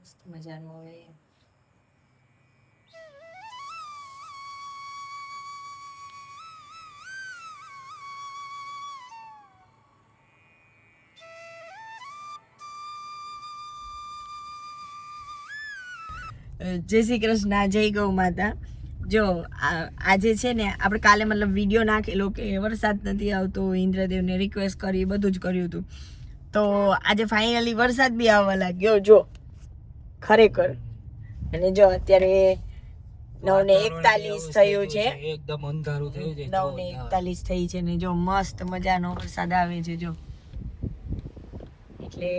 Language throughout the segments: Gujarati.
મસ્ત મજાનું હવે જય શ્રી કૃષ્ણ, જય ગૌ માતા. જો આજે છે ને આપણે કાલે મતલબ વિડીયો નાખેલો કે વરસાદ નથી આવતો, ઇન્દ્રદેવને રિક્વેસ્ટ કરી, બધું જ કર્યું હતું. તો આજે ફાઇનલી વરસાદ બી આવવા લાગ્યો જો ખરેખર. અને જો અત્યારે 9:41 થયું છે, એકદમ અંધારું થયું છે. 9:41 થઈ છે ને જો મસ્ત મજાનો વરસાદ આવે છે જો. એટલે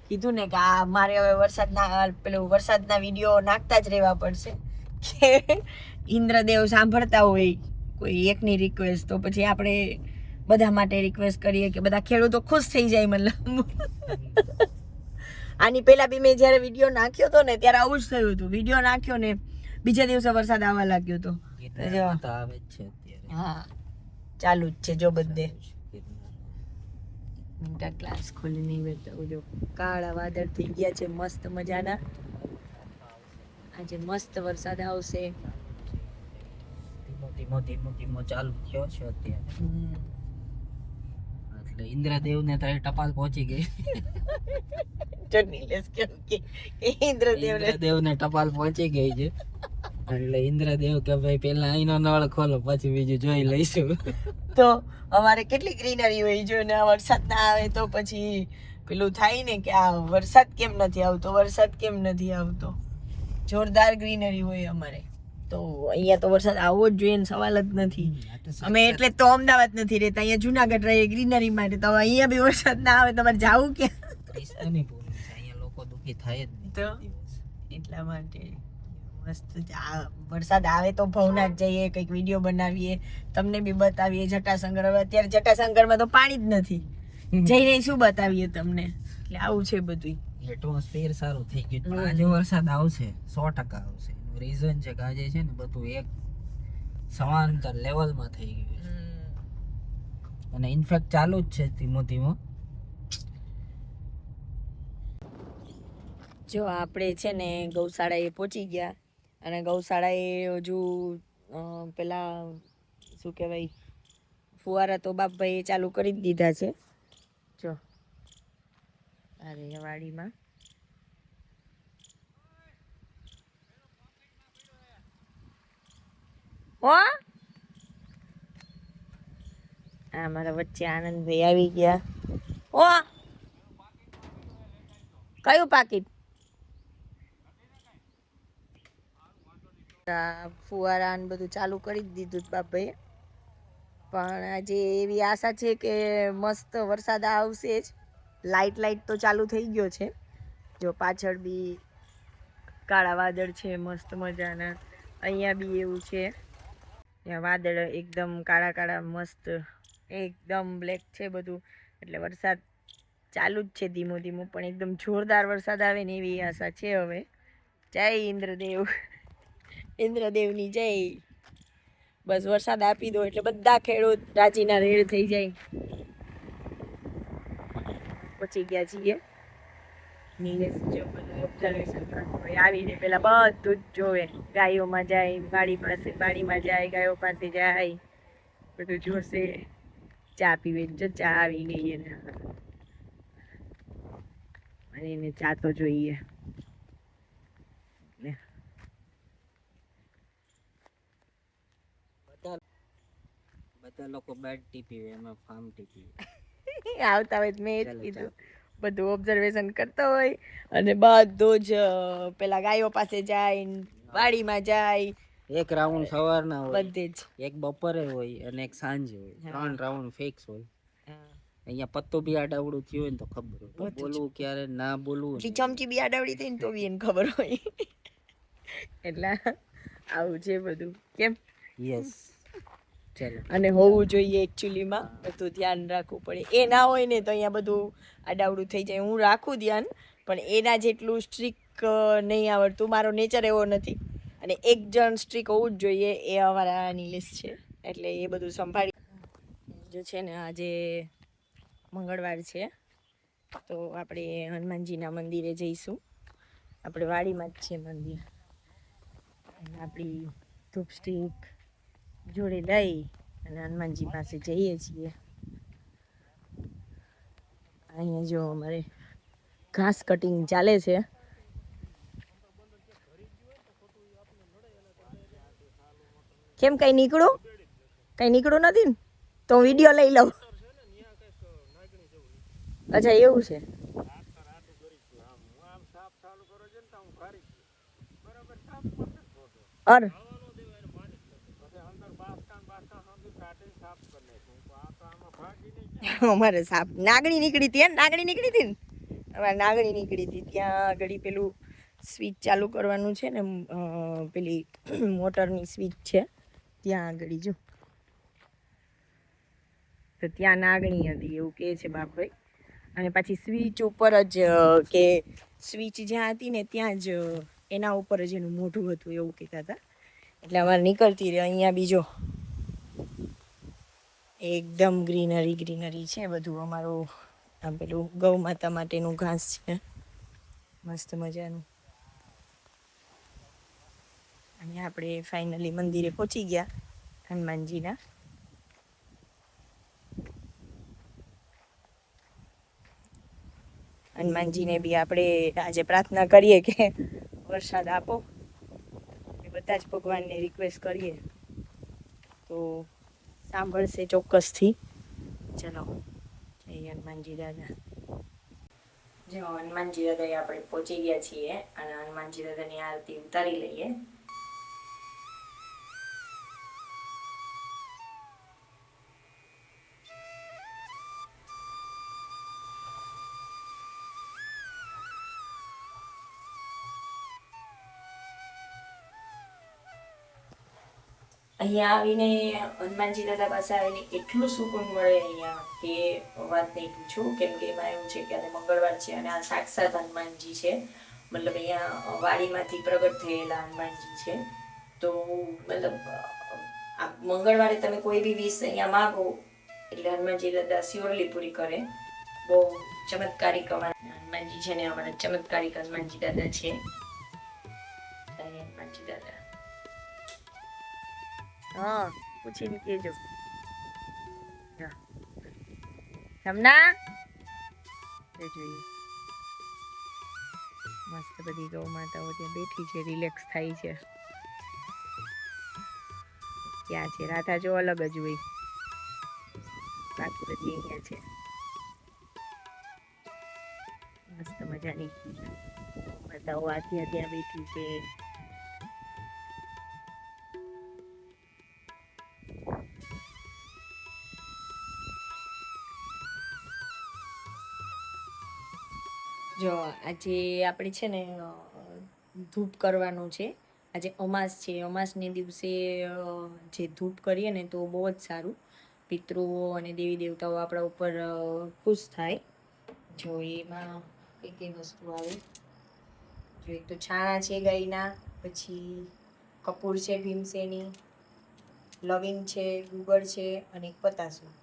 કીધું ને કે આ મારે હવે વરસાદના વિડીયો નાખતા જ રહેવા પડશે કે ઇન્દ્રદેવ સાંભળતા હોય કોઈ એકની રિક્વેસ્ટ, તો પછી આપણે બધા માટે રિક્વેસ્ટ કરીએ કે બધા ખેડૂતો ખુશ થઈ જાય. મતલબ આની પહેલા બી મેં જ્યારે વિડીયો નાખ્યો હતો ને ત્યારે આવું જ થયું હતું. વિડીયો નાખ્યો ને બીજા દિવસે વરસાદ આવવા લાગ્યો હતો. હા, ચાલુ જ છે જો બધે. મોટા ક્લાસ ખોલી નહીં બેઠા જો કાળા વાદળ થઈ ગયા છે મસ્ત મજાના. આજે મસ્ત વરસાદ આવશે. ધીમો ચાલુ થયો છે અત્યારે. એટલે ઇન્દ્રદેવ ને તારી ટપાલ પહોંચી ગઈ. ઇન્દ્રદેવ ને ટપાલ પહોંચી ગઈ છે. એટલે ઇન્દ્રદેવ કે ભાઈ પેલા અહીંનો નળ ખોલો પછી બીજું જોઈ લઈશું. તો અમારે કેટલી ગ્રીનરી હોય જો ને વરસાદ ના આવે તો પછી પેલું થાય ને કે આ વરસાદ કેમ નથી આવતો, વરસાદ કેમ નથી આવતો. જોરદાર ગ્રીનરી હોય અમારે. તો અહીંયા તો વરસાદ આવવો જ જોઈએ, સવાલ જ નથી. અમે એટલે તો અમદાવાદ નથી રહેતા, અહીંયા જુનાગઢ રહીએ ગ્રીનરી માટે. તો અહીંયા બી વરસાદ ના આવે તમારે જવું ક્યાં? અહીંયા લોકો દુખી થાય જ નહીં. તો એટલા માટે મસ્ત વરસાદ આવે તો ભવનાથ જઈએ, કંઈક વિડીયો બનાવીએ, તમને બી બતાવીએ. જટાશંકર, હવે અત્યારે જટાશંકરમાં તો પાણી જ નથી, જઈને શું બતાવીએ તમને. એટલે આવું છે બધું. એટમોસ્ફિયર સારું થઈ ગયું. પણ આજે વરસાદ આવશે, 100% આવશે. રીઝન છે કે આજે છે ને બધું એક સમાંતર લેવલમાં થઈ ગયું છે. અને ઇનફેક્ટ ચાલુ જ છે ધીમો ધીમો. જો આપણે છે ને ગૌશાળાએ પહોંચી ગયા અને ગૌશાળાએ હજુ પેલા શું કહેવાય ફુવારા તો બાપભાઈએ ચાલુ કરી જ દીધા છે. જો અરે વાડીમાં મારા વચ્ચે આનંદભાઈ આવી ગયા. કયું પાકીટ? ફુવારા ને બધું ચાલુ કરી જ દીધું બાપભાઈએ. પણ આજે એવી આશા છે કે મસ્ત વરસાદ આવશે જ. લાઇટ તો ચાલુ થઈ ગયો છે. જો પાછળ બી કાળા વાદળ છે મસ્ત મજાના. અહીંયા બી એવું છે, વાદળ એકદમ કાળા મસ્ત એકદમ બ્લેક છે બધું. એટલે વરસાદ ચાલુ જ છે ધીમો ધીમો, પણ એકદમ જોરદાર વરસાદ આવે ને એવી આશા છે હવે. જય ઇન્દ્રદેવની જય. બસ વરસાદ આપી દો એટલે બધા ખેડૂત રાજીના રેડ થઈ જાય. પહોંચી ગયા છીએ. નીલેશ જો બધું ઓબ્ઝર્વેશન કરતો હોય, આવીને પેલા બધું જ જોવે. ગાયોમાં જાય, વાડીમાં જાય, ગાયો પાસે જાય, બધું જોશે. ચા પીવે જો ચા આવી ગઈ એને, અને એને ચા તો જોઈએ. બધા લોકો બેડ ટી પીવે, એમાં ફાર્મ ટી પીવે. આવતા હોય મેં જ કીધું બધું ઓબ્ઝર્વેશન કરતો હોય અને બધું જ પેલા ગાયો પાસે જાય, વાડીમાં જાય. એક રાઉન્ડ સવારના હોય, બધે જ એક બપોરે હોય અને એક સાંજે હોય. 3 રાઉન્ડ ફિક્સ હોય. અહીંયા પત્તો બી આડાવડું થયું હોય ને તો ખબર હોય બોલવું ક્યારે ના બોલવું. ચમચી બી આડાવડી થઈ ને તો બી એને ખબર હોય. એટલે આવું છે બધું. કેમ? યસ. અને હોવું જોઈએ એકચ્યુઅલીમાં, બધું ધ્યાન રાખવું પડે. એ ના હોય ને તો અહીંયા બધું આડાવડું થઈ જાય. હું રાખું ધ્યાન, પણ એના જેટલું સ્ટ્રીક નહીં આવડતું. મારો નેચર એવો નથી. અને એક જણ સ્ટ્રીક હોવું જ જોઈએ, એ અમારા નીલેશ છે. એટલે એ બધું સંભાળી જો છે ને. આજે મંગળવાર છે તો આપણે હનુમાનજીના મંદિરે જઈશું. આપણે વાડીમાં જ છે મંદિર. અને આપણી ધૂપ સ્ટીક જોડે લઈ અને હનુમાનજી પાસે જઈએ છીએ. અહીંયા જો અમારે ઘાસ કટિંગ ચાલે છે. કેમ કઈ નીકળું નથી ને તો વિડીયો લઈ લઉં. અચ્છા એવું છે. અર અમારે સાપ નાગણી નીકળી હતી ને અમારે નાગણી નીકળી હતી ત્યાં આગળ પેલું સ્વિચ ચાલુ કરવાનું છે ને પેલી મોટરની સ્વિચ છે ત્યાં આગળ જો તો ત્યાં નાગણી હતી એવું કહે છે બાપભાઈ. અને પછી સ્વિચ ઉપર જ કે સ્વિચ જ્યાં હતી ને ત્યાં જ એના ઉપર જ એનું મોઢું હતું એવું કહેતા હતા. એટલે અમારે નીકળતી રહે. અહીંયા બીજો એકદમ ગ્રીનરી છે બધું. અમારું આ પેલું ગૌ માતા માટેનું ઘાસ છે મસ્ત મજાનું. અને આપણે ફાઇનલી મંદિરે પહોંચી ગયા હનુમાનજીના. હનુમાનજીને બી આપણે આજે પ્રાર્થના કરીએ કે વરસાદ આપો. એ બધા જ ભગવાનને રિક્વેસ્ટ કરીએ તો સાંભળશે ચોક્કસથી. ચલો જય હનુમાનજી દાદા. જો હનુમાનજી દાદા આપણે પહોંચી ગયા છીએ અને હનુમાનજી દાદાની આરતી ઉતારી લઈએ. અહીંયા આવીને હનુમાનજી દાદા પાસે આવીને એટલું સુકૂન મળે અહીંયા કે વાત નહીં પૂછું. કેમ કે એમાં એવું છે કે આજે મંગળવાર છે અને આ સાક્ષાત હનુમાનજી છે. મતલબ અહીંયા વાડીમાંથી પ્રગટ થયેલા હનુમાનજી છે. તો મતલબ આ મંગળવારે તમે કોઈ બી વિષ અહીંયા માગો એટલે હનુમાનજી દાદા શ્યોરલી પૂરી કરે. બહુ ચમત્કારિક હનુમાનજી છે ને અમારા ચમત્કારિક હનુમાનજી દાદા છે. હનુમાનજી દાદા હા પૂછીને કેજો. સમના જોઈએ મસ્ત બધી ગૌ માતાઓ ત્યાં બેઠી છે, રિલેક્સ થાય છે. ક્યાં છે રાધા જો અલગ જ હોય, બાકી બધી અહીંયા છે મસ્ત મજાની માતાઓ. આથી ત્યાં બેઠી છે. જો આજે આપણે છે ને ધૂપ કરવાનું છે. આજે અમાસ છે. અમાસને દિવસે જે ધૂપ કરીએ ને તો બહુ જ સારું. પિતૃઓ અને દેવી દેવતાઓ આપણા ઉપર ખુશ થાય. જો એમાં કઈ કઈ વસ્તુ આવે જો એક તો છાણા છે ગાયના, પછી કપૂર છે ભીમસેની, લવિંગ છે, ગુગળ છે અને એક પતાસું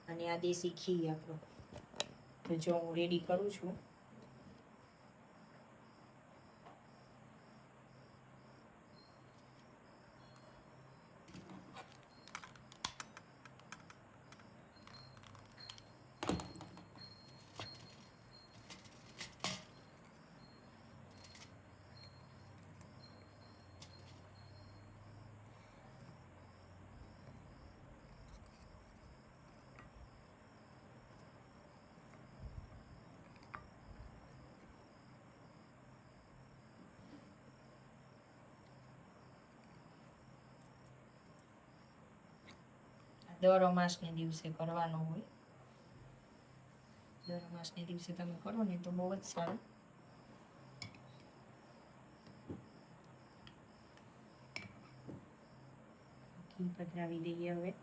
અને આ દેશી ઘી આપણું. તો જો હું રેડી કરું છું. દર અમાસને દિવસે કરવાનો હોય. દર અમાસને દિવસે તમે કરો ને તો બહુ જ સારું. ઘી પધરાવી દઈએ હવે.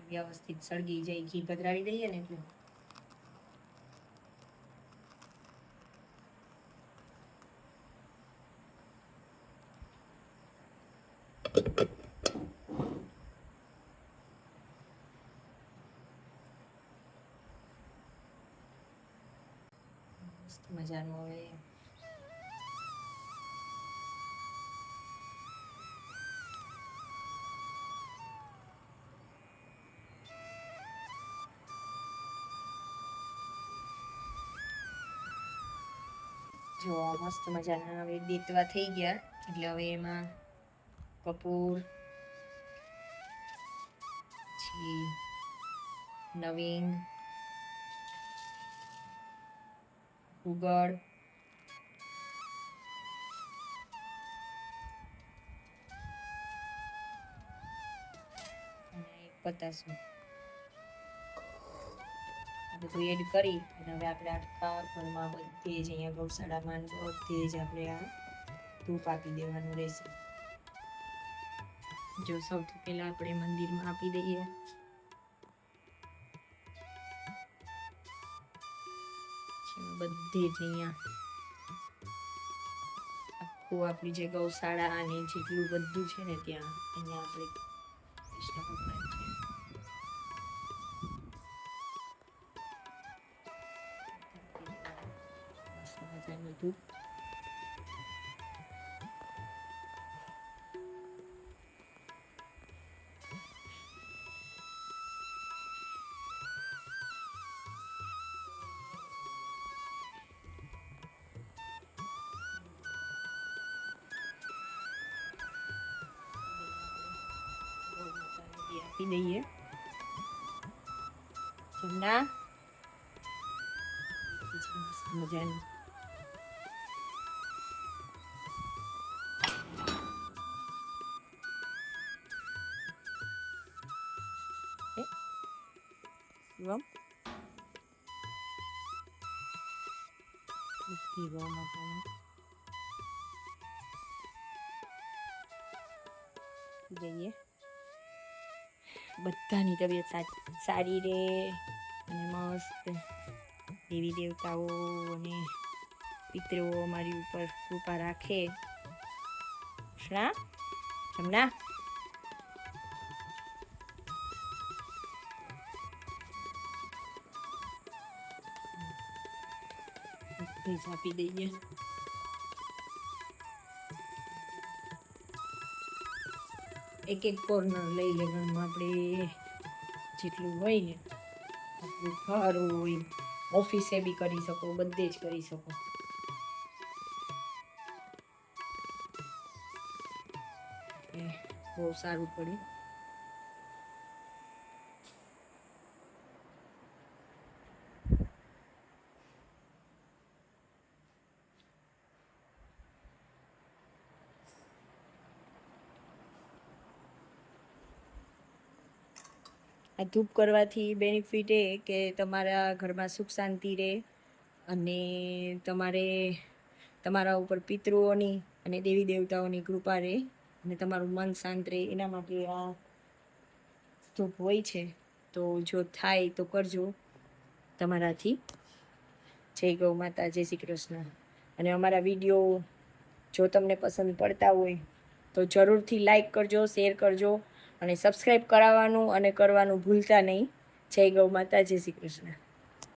વ્યવસ્થિત સળગી જાય, ઘી પધરાવી દઈએ ને એટલે. મસ્ત મજાનું હવે જો મસ્ત મજાના હવે દેતવા થઈ ગયા એટલે હવે એમાં કપૂર પછી લવિંગ ઉગળ અને પતાસું બધું એડ કરી અને હવે આપણે આખા ઘરમાં બધે જ અહીંયા ગૌશાળામાં બધે જ આપણે આ ધૂપ આપી દેવાનું રહેશે. જો સૌથી પહેલા આપણે મંદિરમાં આપી દઈએ. બધે જ અહીંયા આખું આપણી જે ગૌશાળા અને જેટલું બધું છે ને ત્યાં અહીંયા આપણે કૃષ્ણ ભગવાન છે. મસ્ત મજાનું ધૂપ આપી દઈએ. જમના મસ્ત મજાનું શિવમ ગૌ માતાનું જઈએ. બધાની તબિયત સારી રહે અને મસ્ત દેવી દેવતાઓ અને પિતૃઓ અમારી ઉપર કૃપા રાખે. કૃષ્ણા જમના આપી દઈએ. એક એક કોર્નર લઈ લેવાનું આપણે જેટલું હોય ને. આપણું ઘર હોય, ઓફિસે બી કરી શકો, બધે જ કરી શકો. બહુ સારું પડ્યું. આ ધૂપ કરવાથી બેનિફિટ એ કે તમારા ઘરમાં સુખ શાંતિ રહે અને તમારા ઉપર પિતૃઓની અને દેવી દેવતાઓની કૃપા રહે અને તમારું મન શાંત રહે. એના માટે આ ધૂપ હોય છે. તો જો થાય તો કરજો તમારાથી. જય ગૌ માતા, જય શ્રી કૃષ્ણ. અને અમારા વિડીયો જો તમને પસંદ પડતા હોય તો જરૂરથી લાઈક કરજો, શેર કરજો અને સબસ્ક્રાઈબ કરાવવાનું અને કરવાનું ભૂલતા નહીં. જય ગૌ માતા, જય શ્રી કૃષ્ણ.